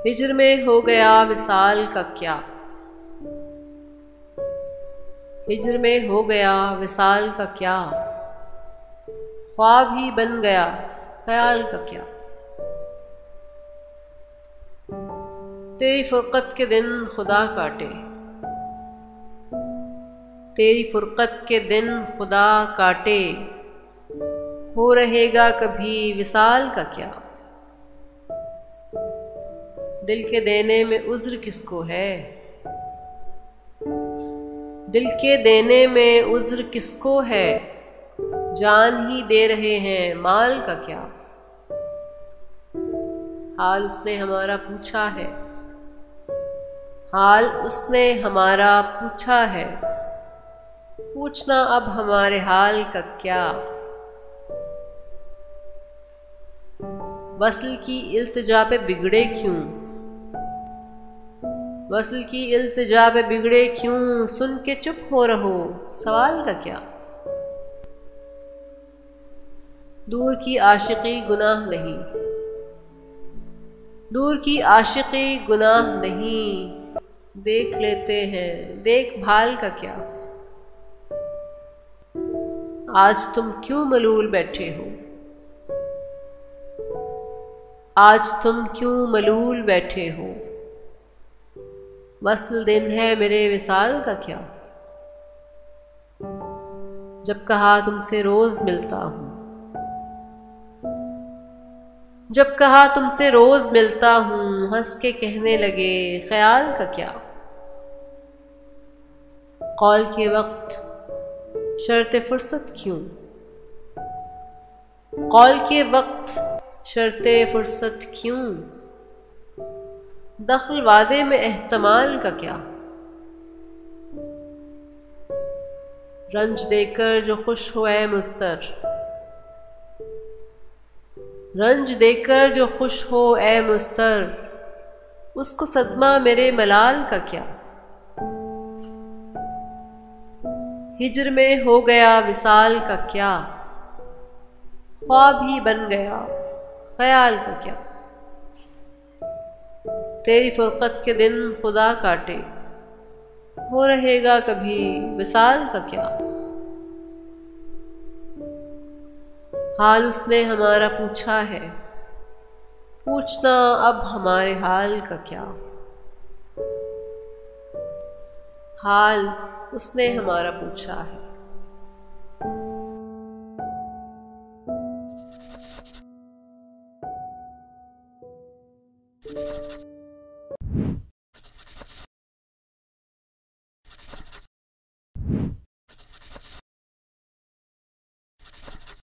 हिज्र में हो गया विसाल का क्या, हिज्र में हो गया विसाल का क्या, ख्वाब ही बन गया ख्याल का क्या। तेरी फुरकत के दिन खुदा काटे, तेरी फुरकत के दिन खुदा काटे, हो रहेगा कभी विसाल का क्या। दिल के देने में उज्र किसको है, दिल के देने में उज्र किसको है, जान ही दे रहे हैं माल का क्या। हाल उसने हमारा पूछा है, हाल उसने हमारा पूछा है, पूछना अब हमारे हाल का क्या। वस्ल की इल्तिजा पे बिगड़े क्यों, वस्ल की इल्तिजा पे बिगड़े क्यों, सुन के चुप हो रहो सवाल का क्या। दूर की आशिकी गुनाह नहीं, दूर की आशिकी गुनाह नहीं, देख लेते हैं देखभाल का क्या। आज तुम क्यों मलूल बैठे हो, आज तुम क्यों मलूल बैठे हो, वस्ल दिन है मेरे विसाल का क्या। जब कहा तुमसे रोज मिलता हूं, जब कहा तुमसे रोज मिलता हूं, हंस के कहने लगे ख्याल का क्या। कौल के वक्त शर्त फुर्सत क्यों, कौल के वक्त शर्त फुर्सत क्यों, दखल वादे में एहतमाल का क्या। रंज देकर जो खुश हो ए मुस्तर, रंज देकर जो खुश हो ए मुस्तर, उसको सदमा मेरे मलाल का क्या। हिज्र में हो गया विसाल का क्या, ख्वाब ही बन गया ख्याल का क्या। तेरी फुरकत के दिन खुदा काटे, हो रहेगा कभी विसाल का क्या। हाल उसने हमारा पूछा है, पूछना अब हमारे हाल का क्या। हाल उसने हमारा पूछा है।